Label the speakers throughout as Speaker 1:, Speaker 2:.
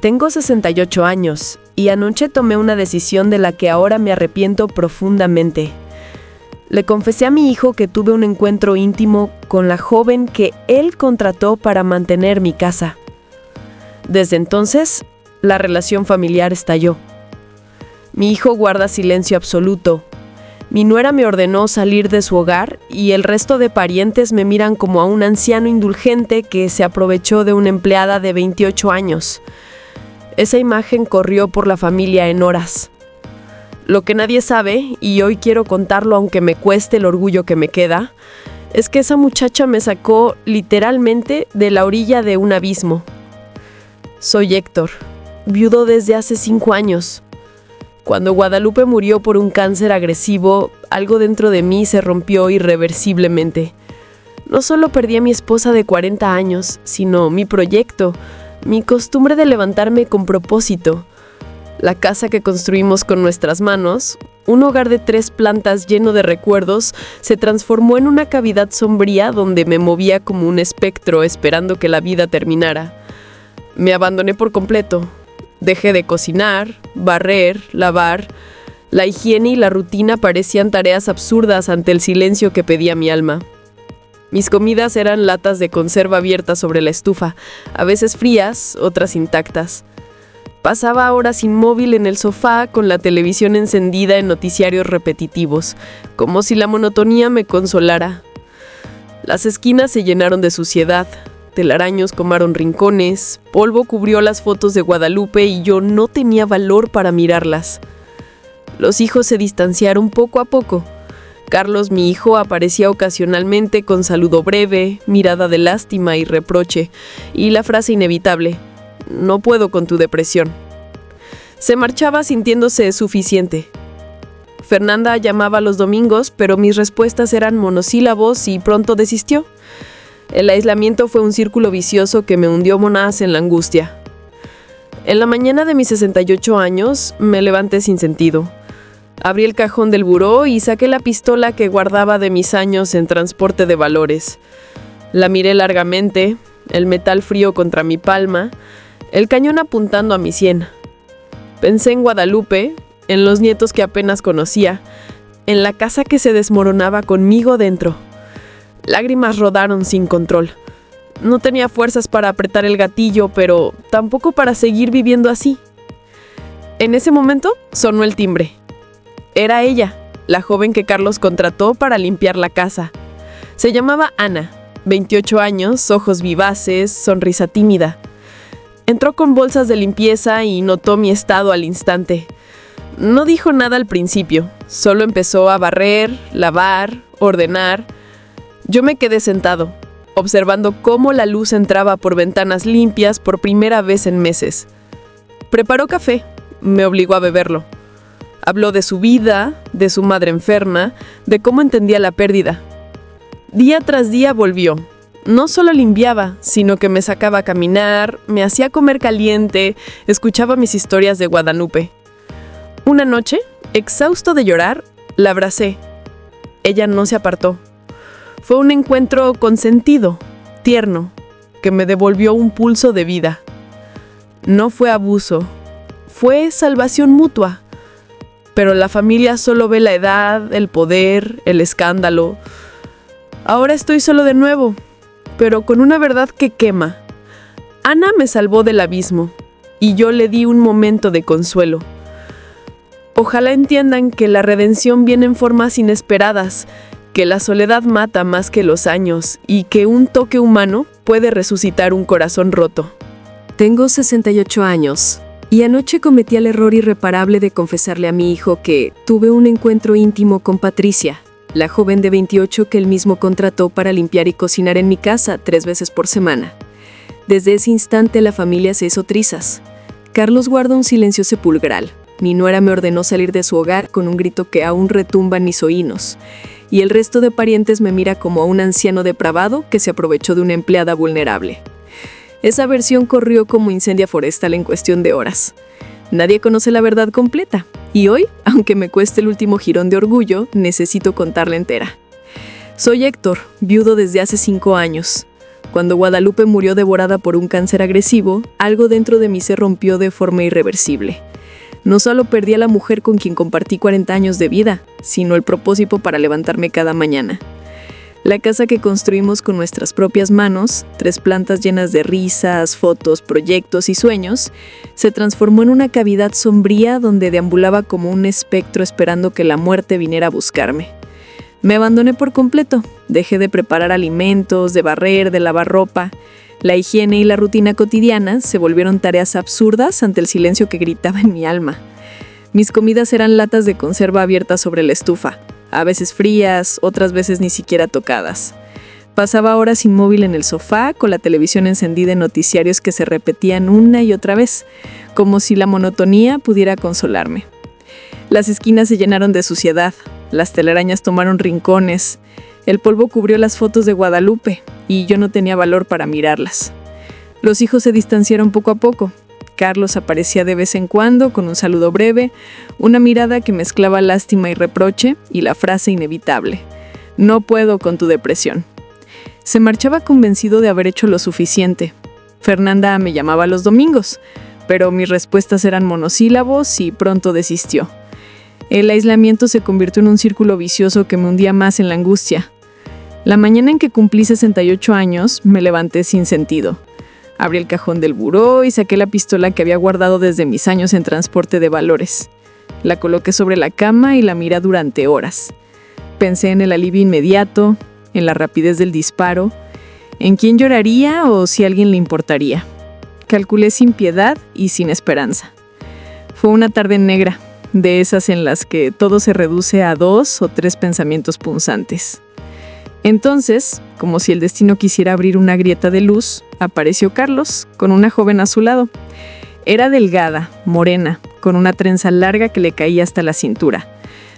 Speaker 1: Tengo 68 años y anoche tomé una decisión de la que ahora me arrepiento profundamente. Le confesé a mi hijo que tuve un encuentro íntimo con la joven que él contrató para mantener mi casa. Desde entonces, la relación familiar estalló. Mi hijo guarda silencio absoluto. Mi nuera me ordenó salir de su hogar y el resto de parientes me miran como a un anciano indulgente que se aprovechó de una empleada de 28 años. Esa imagen corrió por la familia en horas. Lo que nadie sabe, y hoy quiero contarlo aunque me cueste el orgullo que me queda, es que esa muchacha me sacó literalmente de la orilla de un abismo. Soy Héctor, viudo desde hace 5 años. Cuando Guadalupe murió por un cáncer agresivo, algo dentro de mí se rompió irreversiblemente. No solo perdí a mi esposa de 40 años, sino mi proyecto, mi costumbre de levantarme con propósito. La casa que construimos con nuestras manos, un hogar de 3 plantas lleno de recuerdos, se transformó en una cavidad sombría donde me movía como un espectro esperando que la vida terminara. Me abandoné por completo. Dejé de cocinar, barrer, lavar. La higiene y la rutina parecían tareas absurdas ante el silencio que pedía mi alma. Mis comidas eran latas de conserva abiertas sobre la estufa, a veces frías, otras intactas. Pasaba horas inmóvil en el sofá con la televisión encendida en noticiarios repetitivos, como si la monotonía me consolara. Las esquinas se llenaron de suciedad, telaraños comaron rincones, polvo cubrió las fotos de Guadalupe y yo no tenía valor para mirarlas. Los hijos se distanciaron poco a poco. Carlos, mi hijo, aparecía ocasionalmente con saludo breve, mirada de lástima y reproche, y la frase inevitable: «No puedo con tu depresión». Se marchaba sintiéndose suficiente. Fernanda llamaba los domingos, pero mis respuestas eran monosílabos y pronto desistió. El aislamiento fue un círculo vicioso que me hundió más en la angustia. En la mañana de mis 68 años, me levanté sin sentido. Abrí el cajón del buró y saqué la pistola que guardaba de mis años en transporte de valores. La miré largamente, el metal frío contra mi palma, el cañón apuntando a mi sien. Pensé en Guadalupe, en los nietos que apenas conocía, en la casa que se desmoronaba conmigo dentro. Lágrimas rodaron sin control. No tenía fuerzas para apretar el gatillo, pero tampoco para seguir viviendo así. En ese momento sonó el timbre. Era ella, la joven que Carlos contrató para limpiar la casa. Se llamaba Ana, 28 años, ojos vivaces, sonrisa tímida. Entró con bolsas de limpieza y notó mi estado al instante. No dijo nada al principio, solo empezó a barrer, lavar, ordenar. Yo me quedé sentado, observando cómo la luz entraba por ventanas limpias por primera vez en meses. Preparó café, me obligó a beberlo. Habló de su vida, de su madre enferma, de cómo entendía la pérdida. Día tras día volvió. No solo limpiaba, sino que me sacaba a caminar, me hacía comer caliente, escuchaba mis historias de Guadalupe. Una noche, exhausto de llorar, la abracé. Ella no se apartó. Fue un encuentro consentido, tierno, que me devolvió un pulso de vida. No fue abuso, fue salvación mutua. Pero la familia solo ve la edad, el poder, el escándalo. Ahora estoy solo de nuevo, pero con una verdad que quema. Ana me salvó del abismo, y yo le di un momento de consuelo. Ojalá entiendan que la redención viene en formas inesperadas, que la soledad mata más que los años, y que un toque humano puede resucitar un corazón roto.
Speaker 2: Tengo 68 años. Y anoche cometí el error irreparable de confesarle a mi hijo que tuve un encuentro íntimo con Patricia, la joven de 28 que él mismo contrató para limpiar y cocinar en mi casa 3 veces por semana. Desde ese instante la familia se hizo trizas. Carlos guarda un silencio sepulcral. Mi nuera me ordenó salir de su hogar con un grito que aún retumba en mis oídos. Y el resto de parientes me mira como a un anciano depravado que se aprovechó de una empleada vulnerable. Esa versión corrió como incendio forestal en cuestión de horas. Nadie conoce la verdad completa, y hoy, aunque me cueste el último jirón de orgullo, necesito contarla entera. Soy Héctor, viudo desde hace 5 años. Cuando Guadalupe murió devorada por un cáncer agresivo, algo dentro de mí se rompió de forma irreversible. No solo perdí a la mujer con quien compartí 40 años de vida, sino el propósito para levantarme cada mañana. La casa que construimos con nuestras propias manos, 3 plantas llenas de risas, fotos, proyectos y sueños, se transformó en una cavidad sombría donde deambulaba como un espectro esperando que la muerte viniera a buscarme. Me abandoné por completo, dejé de preparar alimentos, de barrer, de lavar ropa. La higiene y la rutina cotidiana se volvieron tareas absurdas ante el silencio que gritaba en mi alma. Mis comidas eran latas de conserva abiertas sobre la estufa, a veces frías, otras veces ni siquiera tocadas. Pasaba horas inmóvil en el sofá, con la televisión encendida en noticiarios que se repetían una y otra vez, como si la monotonía pudiera consolarme. Las esquinas se llenaron de suciedad, las telarañas tomaron rincones, el polvo cubrió las fotos de Guadalupe y yo no tenía valor para mirarlas. Los hijos se distanciaron poco a poco. Carlos aparecía de vez en cuando con un saludo breve, una mirada que mezclaba lástima y reproche y la frase inevitable: "No puedo con tu depresión". Se marchaba convencido de haber hecho lo suficiente. Fernanda me llamaba los domingos, pero mis respuestas eran monosílabos y pronto desistió. El aislamiento se convirtió en un círculo vicioso que me hundía más en la angustia. La mañana en que cumplí 68 años, me levanté sin sentido. Abrí el cajón del buró y saqué la pistola que había guardado desde mis años en transporte de valores. La coloqué sobre la cama y la miré durante horas. Pensé en el alivio inmediato, en la rapidez del disparo, en quién lloraría o si a alguien le importaría. Calculé sin piedad y sin esperanza. Fue una tarde negra, de esas en las que todo se reduce a 2 o 3 pensamientos punzantes. Entonces, como si el destino quisiera abrir una grieta de luz, apareció Carlos, con una joven a su lado. Era delgada, morena, con una trenza larga que le caía hasta la cintura.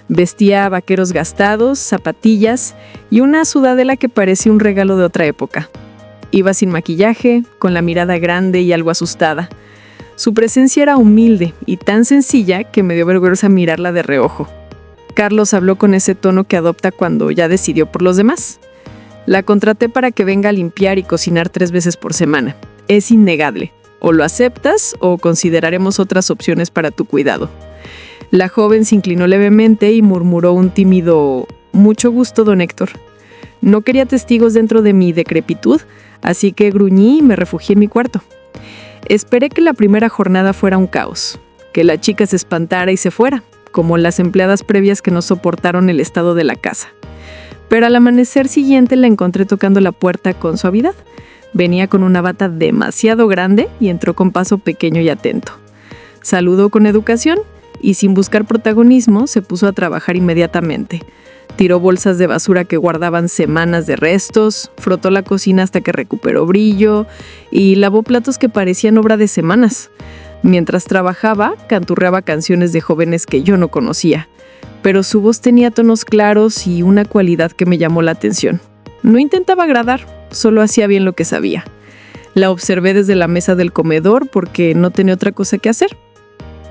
Speaker 2: Vestía vaqueros gastados, zapatillas y una sudadera que parecía un regalo de otra época. Iba sin maquillaje, con la mirada grande y algo asustada. Su presencia era humilde y tan sencilla que me dio vergüenza mirarla de reojo. Carlos habló con ese tono que adopta cuando ya decidió por los demás. La contraté para que venga a limpiar y cocinar 3 veces por semana. Es innegable. O lo aceptas o consideraremos otras opciones para tu cuidado. La joven se inclinó levemente y murmuró un tímido: "Mucho gusto, don Héctor". No quería testigos dentro de mi decrepitud, así que gruñí y me refugié en mi cuarto. Esperé que la primera jornada fuera un caos, que la chica se espantara y se fuera, como las empleadas previas que no soportaron el estado de la casa. Pero al amanecer siguiente la encontré tocando la puerta con suavidad. Venía con una bata demasiado grande y entró con paso pequeño y atento. Saludó con educación y sin buscar protagonismo se puso a trabajar inmediatamente. Tiró bolsas de basura que guardaban semanas de restos, frotó la cocina hasta que recuperó brillo y lavó platos que parecían obra de semanas. Mientras trabajaba, canturreaba canciones de jóvenes que yo no conocía, pero su voz tenía tonos claros y una cualidad que me llamó la atención. No intentaba agradar, solo hacía bien lo que sabía. La observé desde la mesa del comedor porque no tenía otra cosa que hacer.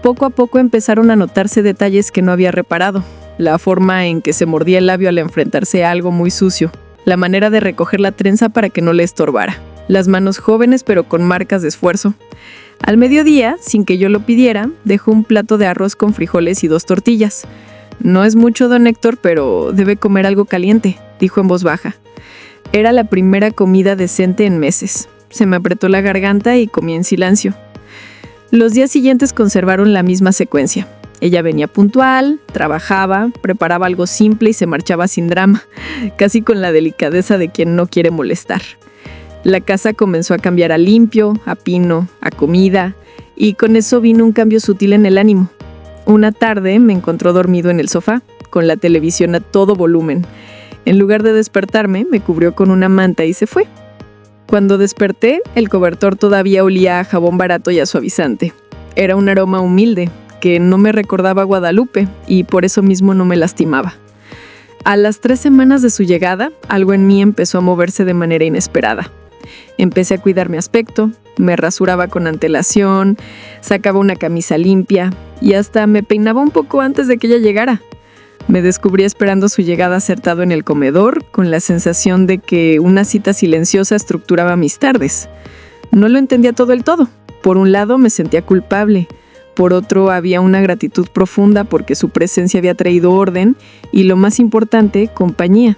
Speaker 2: Poco a poco empezaron a notarse detalles que no había reparado. La forma en que se mordía el labio al enfrentarse a algo muy sucio, la manera de recoger la trenza para que no le estorbara, las manos jóvenes pero con marcas de esfuerzo. Al mediodía, sin que yo lo pidiera, dejó un plato de arroz con frijoles y 2 tortillas. «No es mucho, don Héctor, pero debe comer algo caliente», dijo en voz baja. Era la primera comida decente en meses. Se me apretó la garganta y comí en silencio. Los días siguientes conservaron la misma secuencia. Ella venía puntual, trabajaba, preparaba algo simple y se marchaba sin drama, casi con la delicadeza de quien no quiere molestar. La casa comenzó a cambiar a limpio, a pino, a comida, y con eso vino un cambio sutil en el ánimo. Una tarde me encontró dormido en el sofá, con la televisión a todo volumen. En lugar de despertarme, me cubrió con una manta y se fue. Cuando desperté, el cobertor todavía olía a jabón barato y a suavizante. Era un aroma humilde, que no me recordaba a Guadalupe y por eso mismo no me lastimaba. A las 3 semanas de su llegada, algo en mí empezó a moverse de manera inesperada. Empecé a cuidar mi aspecto, me rasuraba con antelación, sacaba una camisa limpia y hasta me peinaba un poco antes de que ella llegara. Me descubrí esperando su llegada acertado en el comedor, con la sensación de que una cita silenciosa estructuraba mis tardes. No lo entendía todo el todo. Por un lado me sentía culpable, por otro había una gratitud profunda porque su presencia había traído orden y, lo más importante, compañía.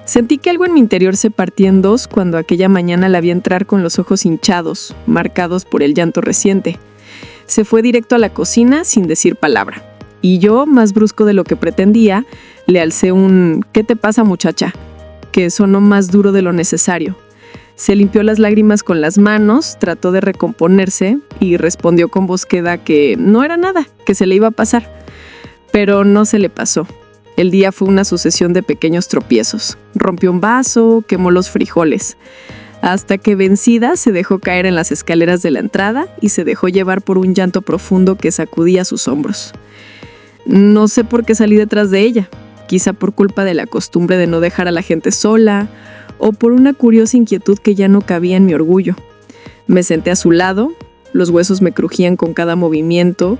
Speaker 2: Sentí que algo en mi interior se partía en dos cuando aquella mañana la vi entrar con los ojos hinchados, marcados por el llanto reciente. Se fue directo a la cocina sin decir palabra. Y yo, más brusco de lo que pretendía, le alcé un «¿Qué te pasa, muchacha?», que sonó más duro de lo necesario. Se limpió las lágrimas con las manos, trató de recomponerse y respondió con voz queda que no era nada, que se le iba a pasar. Pero no se le pasó. El día fue una sucesión de pequeños tropiezos. Rompió un vaso, quemó los frijoles. Hasta que, vencida, se dejó caer en las escaleras de la entrada y se dejó llevar por un llanto profundo que sacudía sus hombros. No sé por qué salí detrás de ella, quizá por culpa de la costumbre de no dejar a la gente sola o por una curiosa inquietud que ya no cabía en mi orgullo. Me senté a su lado, los huesos me crujían con cada movimiento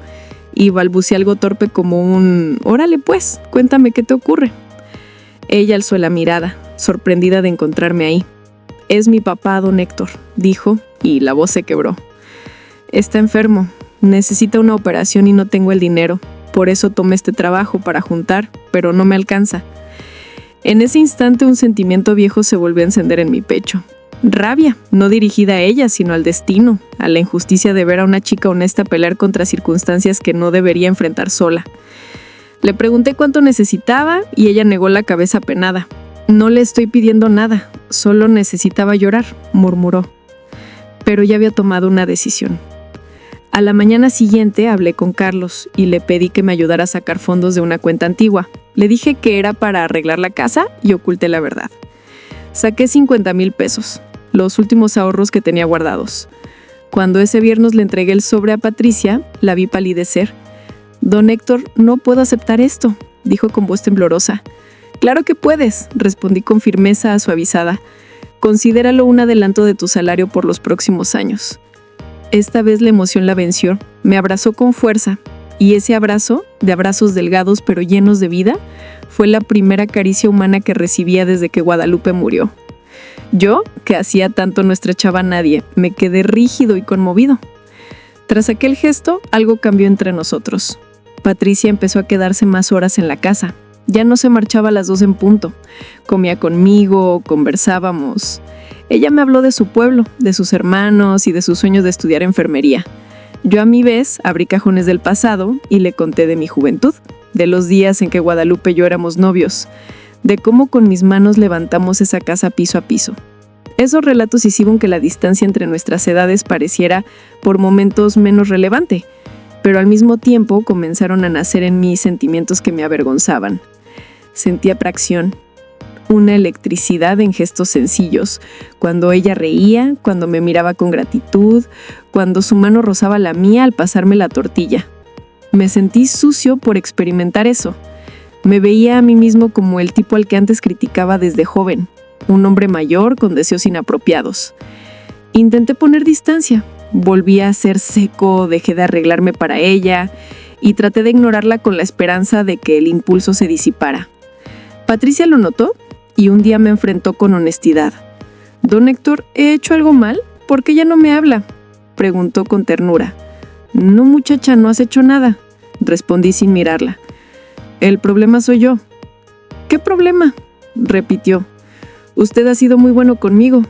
Speaker 2: y balbuceé algo torpe como un «Órale pues, cuéntame qué te ocurre». Ella alzó la mirada, sorprendida de encontrarme ahí. «Es mi papá, don Héctor», dijo, y la voz se quebró. «Está enfermo, necesita una operación y no tengo el dinero. Por eso tomé este trabajo para juntar, pero no me alcanza». En ese instante un sentimiento viejo se volvió a encender en mi pecho. Rabia, no dirigida a ella, sino al destino, a la injusticia de ver a una chica honesta pelear contra circunstancias que no debería enfrentar sola. Le pregunté cuánto necesitaba y ella negó la cabeza apenada. «No le estoy pidiendo nada, solo necesitaba llorar», murmuró. Pero ya había tomado una decisión. A la mañana siguiente hablé con Carlos y le pedí que me ayudara a sacar fondos de una cuenta antigua. Le dije que era para arreglar la casa y oculté la verdad. Saqué 50,000 pesos, los últimos ahorros que tenía guardados. Cuando ese viernes le entregué el sobre a Patricia, la vi palidecer. «Don Héctor, no puedo aceptar esto», dijo con voz temblorosa. «Claro que puedes», respondí con firmeza suavizada. «Considéralo un adelanto de tu salario por los próximos años». Esta vez la emoción la venció, me abrazó con fuerza, y ese abrazo, de abrazos delgados pero llenos de vida, fue la primera caricia humana que recibía desde que Guadalupe murió. Yo, que hacía tanto no estrechaba a nadie, me quedé rígido y conmovido. Tras aquel gesto, algo cambió entre nosotros. Patricia empezó a quedarse más horas en la casa. Ya no se marchaba a las 2 en punto. Comía conmigo, conversábamos. Ella me habló de su pueblo, de sus hermanos y de sus sueños de estudiar enfermería. Yo a mi vez abrí cajones del pasado y le conté de mi juventud, de los días en que Guadalupe y yo éramos novios, de cómo con mis manos levantamos esa casa piso a piso. Esos relatos hicieron que la distancia entre nuestras edades pareciera por momentos menos relevante, pero al mismo tiempo comenzaron a nacer en mí sentimientos que me avergonzaban. Sentía atracción, una electricidad en gestos sencillos, cuando ella reía, cuando me miraba con gratitud, cuando su mano rozaba la mía al pasarme la tortilla. Me sentí sucio por experimentar eso. Me veía a mí mismo como el tipo al que antes criticaba desde joven, un hombre mayor con deseos inapropiados. Intenté poner distancia, volví a ser seco, dejé de arreglarme para ella y traté de ignorarla con la esperanza de que el impulso se disipara. Patricia lo notó y un día me enfrentó con honestidad. «Don Héctor, ¿he hecho algo mal? ¿Por qué ya no me habla?», preguntó con ternura. «No, muchacha, no has hecho nada», respondí sin mirarla. «El problema soy yo». «¿Qué problema?», repitió. «Usted ha sido muy bueno conmigo».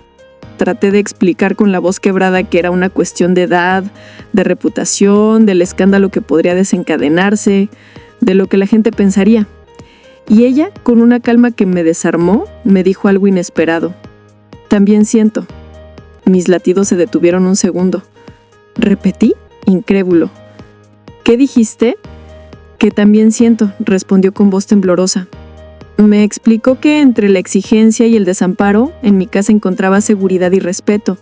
Speaker 2: Traté de explicar con la voz quebrada que era una cuestión de edad, de reputación, del escándalo que podría desencadenarse, de lo que la gente pensaría. Y ella, con una calma que me desarmó, me dijo algo inesperado. «También siento». Mis latidos se detuvieron un segundo. Repetí, incrédulo. «¿Qué dijiste?». «Que también siento», respondió con voz temblorosa. Me explicó que entre la exigencia y el desamparo, en mi casa encontraba seguridad y respeto,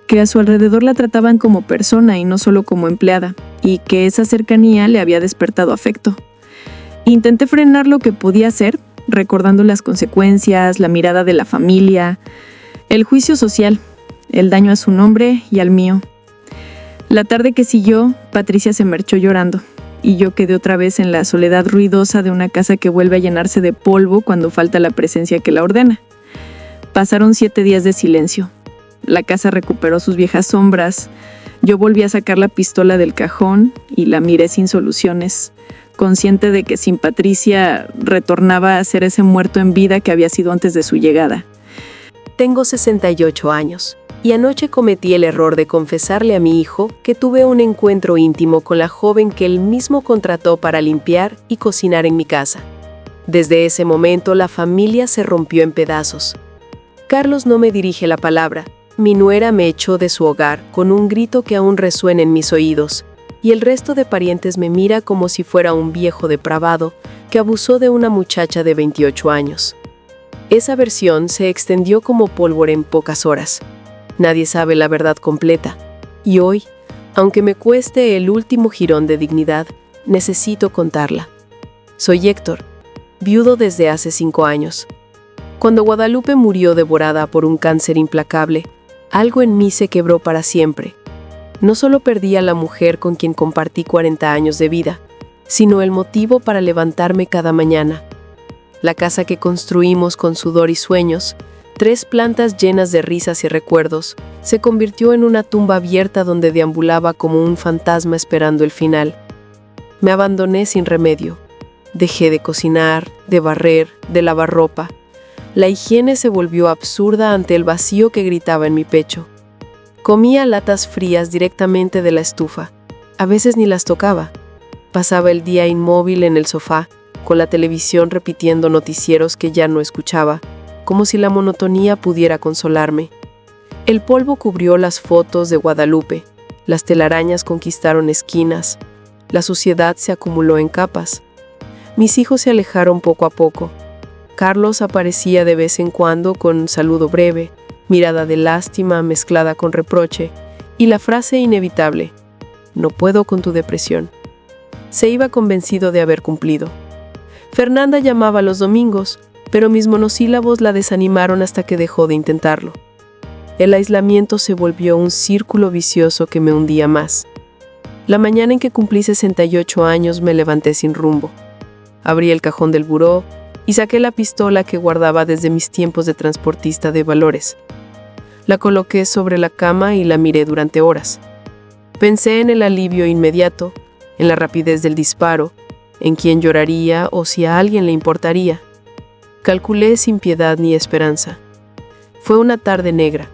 Speaker 2: que a su alrededor la trataban como persona y no solo como empleada, y que esa cercanía le había despertado afecto. Intenté frenar lo que podía hacer, recordando las consecuencias, la mirada de la familia, el juicio social, el daño a su nombre y al mío. La tarde que siguió, Patricia se marchó llorando.
Speaker 3: y yo quedé otra vez en la soledad ruidosa de una casa que vuelve a llenarse de polvo cuando falta la presencia que la ordena. Pasaron 7 días de silencio. La casa recuperó sus viejas sombras. Yo volví a sacar la pistola del cajón y la miré sin soluciones, consciente de que sin Patricia retornaba a ser ese muerto en vida que había sido antes de su llegada.
Speaker 1: Tengo 68 años y anoche cometí el error de confesarle a mi hijo que tuve un encuentro íntimo con la joven que él mismo contrató para limpiar y cocinar en mi casa. Desde ese momento la familia se rompió en pedazos. Carlos no me dirige la palabra. Mi nuera me echó de su hogar con un grito que aún resuena en mis oídos, y el resto de parientes me mira como si fuera un viejo depravado que abusó de una muchacha de 28 años. Esa versión se extendió como pólvora en pocas horas. Nadie sabe la verdad completa, y hoy, aunque me cueste el último jirón de dignidad, necesito contarla. Soy Héctor, viudo desde hace 5 años. Cuando Guadalupe murió devorada por un cáncer implacable, algo en mí se quebró para siempre. No solo perdí a la mujer con quien compartí 40 años de vida, sino el motivo para levantarme cada mañana. La casa que construimos con sudor y sueños, 3 plantas llenas de risas y recuerdos, se convirtió en una tumba abierta donde deambulaba como un fantasma esperando el final. Me abandoné sin remedio. Dejé de cocinar, de barrer, de lavar ropa. La higiene se volvió absurda ante el vacío que gritaba en mi pecho. Comía latas frías directamente de la estufa. A veces ni las tocaba. Pasaba el día inmóvil en el sofá, con la televisión repitiendo noticieros que ya no escuchaba, como si la monotonía pudiera consolarme. El polvo cubrió las fotos de Guadalupe. Las telarañas conquistaron esquinas. La suciedad se acumuló en capas. Mis hijos se alejaron poco a poco. Carlos aparecía de vez en cuando con saludo breve, mirada de lástima mezclada con reproche, y la frase inevitable: «No puedo con tu depresión». Se iba convencido de haber cumplido. Fernanda llamaba los domingos, pero mis monosílabos la desanimaron hasta que dejó de intentarlo. El aislamiento se volvió un círculo vicioso que me hundía más. La mañana en que cumplí 68 años me levanté sin rumbo. Abrí el cajón del buró y saqué la pistola que guardaba desde mis tiempos de transportista de valores. La coloqué sobre la cama y la miré durante horas. Pensé en el alivio inmediato, en la rapidez del disparo, en quién lloraría o si a alguien le importaría. Calculé sin piedad ni esperanza. Fue una tarde negra,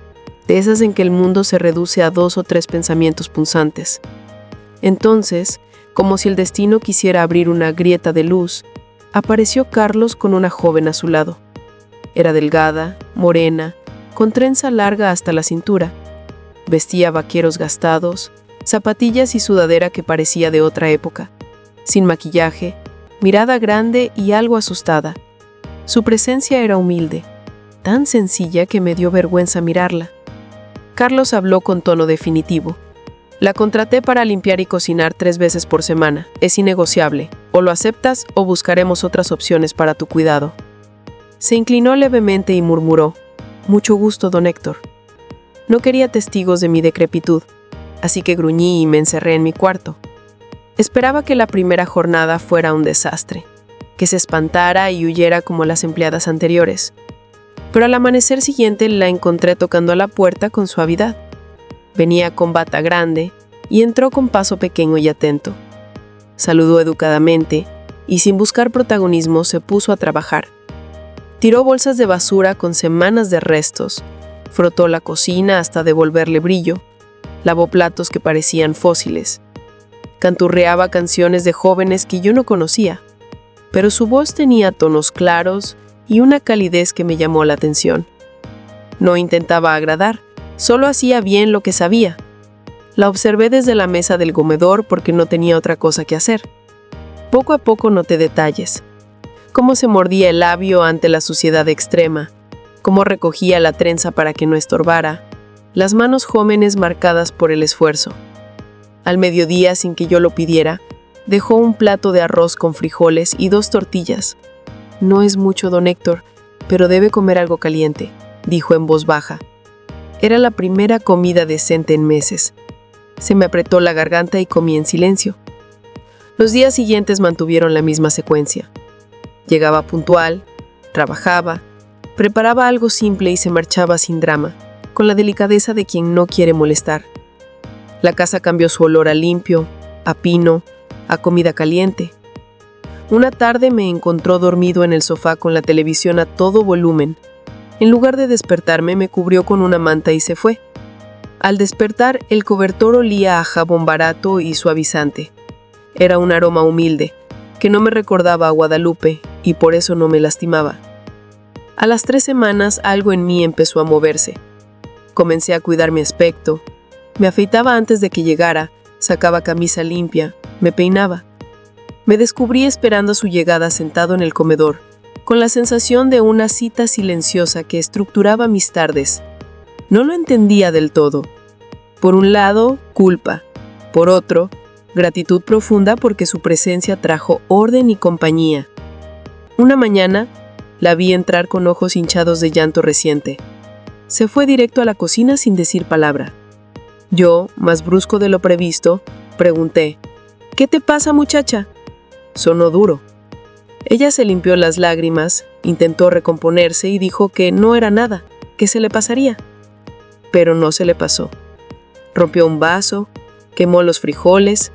Speaker 1: de esas en que el mundo se reduce a 2 o 3 pensamientos punzantes. Entonces, como si el destino quisiera abrir una grieta de luz, apareció Carlos con una joven a su lado. Era delgada, morena, con trenza larga hasta la cintura. Vestía vaqueros gastados, zapatillas y sudadera que parecía de otra época. Sin maquillaje, mirada grande y algo asustada. Su presencia era humilde, tan sencilla que me dio vergüenza mirarla. Carlos habló con tono definitivo. La contraté para limpiar y cocinar 3 veces por semana. Es innegociable. O lo aceptas o buscaremos otras opciones para tu cuidado. Se inclinó levemente y murmuró: «Mucho gusto, don Héctor». No quería testigos de mi decrepitud, así que gruñí y me encerré en mi cuarto. Esperaba que la primera jornada fuera un desastre, que se espantara y huyera como las empleadas anteriores. Pero al amanecer siguiente la encontré tocando a la puerta con suavidad. Venía con bata grande y entró con paso pequeño y atento. Saludó educadamente y sin buscar protagonismo se puso a trabajar. Tiró bolsas de basura con semanas de restos, frotó la cocina hasta devolverle brillo, lavó platos que parecían fósiles. Canturreaba canciones de jóvenes que yo no conocía, pero su voz tenía tonos claros y una calidez que me llamó la atención. No intentaba agradar, solo hacía bien lo que sabía. La observé desde la mesa del comedor porque no tenía otra cosa que hacer. Poco a poco noté detalles. Cómo se mordía el labio ante la suciedad extrema, cómo recogía la trenza para que no estorbara, las manos jóvenes marcadas por el esfuerzo. Al mediodía, sin que yo lo pidiera, dejó un plato de arroz con frijoles y 2 tortillas. «No es mucho, don Héctor, pero debe comer algo caliente», dijo en voz baja. Era la primera comida decente en meses. Se me apretó la garganta y comí en silencio.
Speaker 2: Los días siguientes mantuvieron la misma secuencia. Llegaba puntual, trabajaba, preparaba algo simple y se marchaba sin drama, con la delicadeza de quien no quiere molestar. La casa cambió su olor a limpio, a pino, a comida caliente. Una tarde me encontró dormido en el sofá con la televisión a todo volumen. En lugar de despertarme, me cubrió con una manta y se fue. Al despertar, el cobertor olía a jabón barato y suavizante. Era un aroma humilde, que no me recordaba a Guadalupe y por eso no me lastimaba. A las 3 semanas, algo en mí empezó a moverse. Comencé a cuidar mi aspecto. Me afeitaba antes de que llegara, sacaba camisa limpia, me peinaba. Me descubrí esperando su llegada sentado en el comedor, con la sensación de una cita silenciosa que estructuraba mis tardes. No lo entendía del todo. Por un lado, culpa. Por otro, gratitud profunda porque su presencia trajo orden y compañía. Una mañana, la vi entrar con ojos hinchados de llanto reciente. Se fue directo a la cocina sin decir palabra. Yo, más brusco de lo previsto, pregunté, «¿Qué te pasa, muchacha?» Sonó duro. Ella se limpió las lágrimas, intentó recomponerse y dijo que no era nada, que se le pasaría. Pero no se le pasó. Rompió un vaso, quemó los frijoles,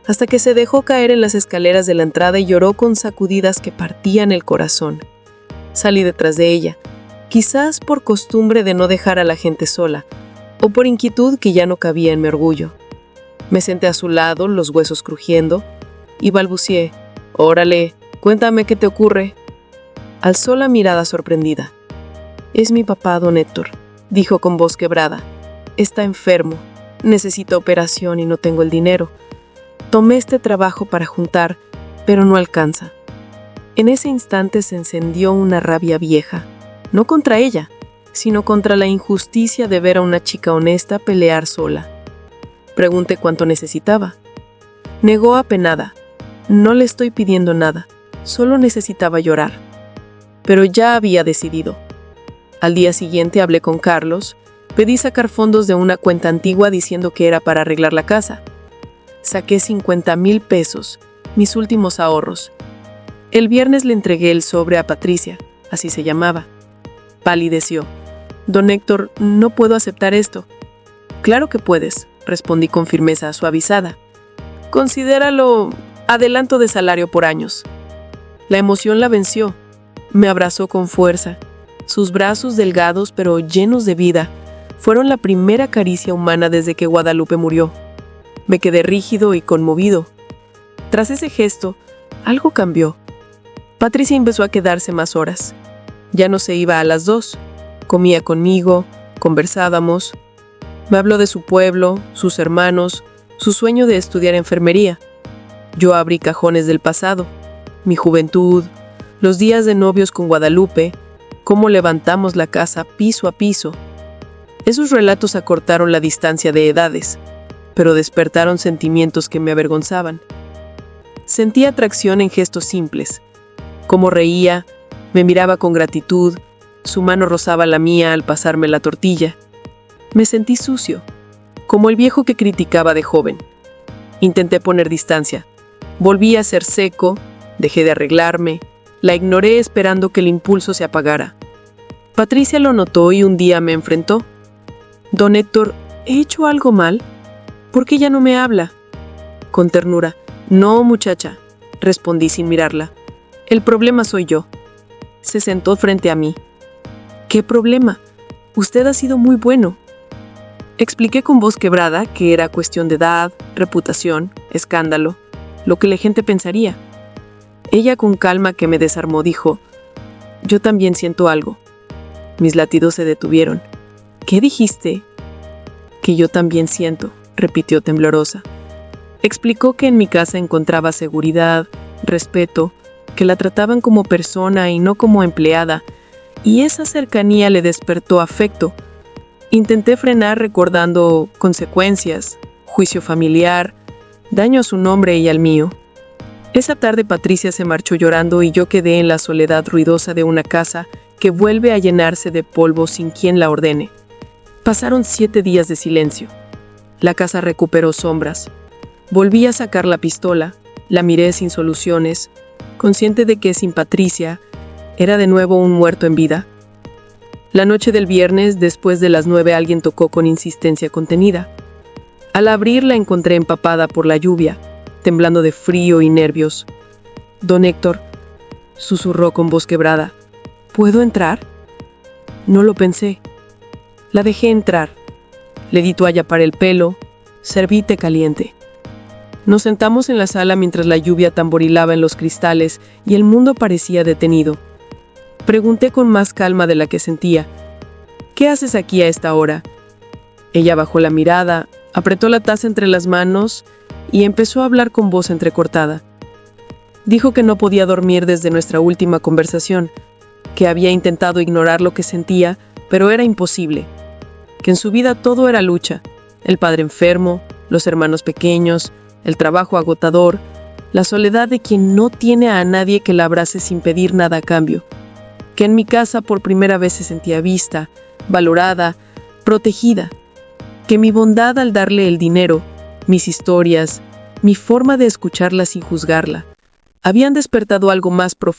Speaker 2: hasta que se dejó caer en las escaleras de la entrada y lloró con sacudidas que partían el corazón. Salí detrás de ella, quizás por costumbre de no dejar a la gente sola, o por inquietud que ya no cabía en mi orgullo. Me senté a su lado, los huesos crujiendo, y balbucié, «Órale, cuéntame qué te ocurre». Alzó la mirada sorprendida. «Es mi papá, don Héctor», dijo con voz quebrada. «Está enfermo, necesita operación y no tengo el dinero. Tomé este trabajo para juntar, pero no alcanza». En ese instante se encendió una rabia vieja, no contra ella, sino contra la injusticia de ver a una chica honesta pelear sola. Pregunté cuánto necesitaba. Negó apenada. «No le estoy pidiendo nada, solo necesitaba llorar». Pero ya había decidido. Al día siguiente hablé con Carlos, pedí sacar fondos de una cuenta antigua diciendo que era para arreglar la casa. Saqué 50,000 pesos, mis últimos ahorros. El viernes le entregué el sobre a Patricia, así se llamaba. Palideció. «Don Héctor, no puedo aceptar esto». «Claro que puedes», respondí con firmeza suavizada. «Considéralo adelanto de salario por años». La emoción la venció. Me abrazó con fuerza. Sus brazos delgados pero llenos de vida fueron la primera caricia humana desde que Guadalupe murió. Me quedé rígido y conmovido. Tras ese gesto, algo cambió. Patricia empezó a quedarse más horas. Ya no se iba a las 2. Comía conmigo, conversábamos. Me habló de su pueblo, sus hermanos, su sueño de estudiar enfermería. Yo abrí cajones del pasado, mi juventud, los días de novios con Guadalupe, cómo levantamos la casa piso a piso. Esos relatos acortaron la distancia de edades, pero despertaron sentimientos que me avergonzaban. Sentí atracción en gestos simples. Cómo reía, me miraba con gratitud, su mano rozaba la mía al pasarme la tortilla. Me sentí sucio, como el viejo que criticaba de joven. Intenté poner distancia. Volví a ser seco, dejé de arreglarme, la ignoré esperando que el impulso se apagara. Patricia lo notó y un día me enfrentó. «Don Héctor, ¿he hecho algo mal? ¿Por qué ya no me habla?» Con ternura. «No, muchacha», respondí sin mirarla. «El problema soy yo». Se sentó frente a mí. «¿Qué problema? Usted ha sido muy bueno». Expliqué con voz quebrada que era cuestión de edad, reputación, escándalo, lo que la gente pensaría. Ella con calma que me desarmó dijo, «Yo también siento algo». Mis latidos se detuvieron. «¿Qué dijiste?» «Que yo también siento», repitió temblorosa. Explicó que en mi casa encontraba seguridad, respeto, que la trataban como persona y no como empleada, y esa cercanía le despertó afecto. Intenté frenar recordando consecuencias, juicio familiar, daño a su nombre y al mío. Esa tarde Patricia se marchó llorando y yo quedé en la soledad ruidosa de una casa que vuelve a llenarse de polvo sin quien la ordene. Pasaron 7 días de silencio. La casa recuperó sombras. Volví a sacar la pistola, La miré sin soluciones, consciente de que sin Patricia era de nuevo un muerto en vida. La noche del viernes, después de las 9, alguien tocó con insistencia contenida. Al abrir la encontré empapada por la lluvia, temblando de frío y nervios. «Don Héctor», susurró con voz quebrada, «¿puedo entrar?» No lo pensé. La dejé entrar. Le di toalla para el pelo, serví té caliente. Nos sentamos en la sala mientras la lluvia tamborilaba en los cristales y el mundo parecía detenido. Pregunté con más calma de la que sentía, «¿Qué haces aquí a esta hora?» Ella bajó la mirada, apretó la taza entre las manos y empezó a hablar con voz entrecortada. Dijo que no podía dormir desde nuestra última conversación, que había intentado ignorar lo que sentía, pero era imposible, que en su vida todo era lucha, el padre enfermo, los hermanos pequeños, el trabajo agotador, la soledad de quien no tiene a nadie que la abrace sin pedir nada a cambio, que en mi casa por primera vez se sentía vista, valorada, protegida, que mi bondad al darle el dinero, mis historias, mi forma de escucharla sin juzgarla, habían despertado algo más profundo.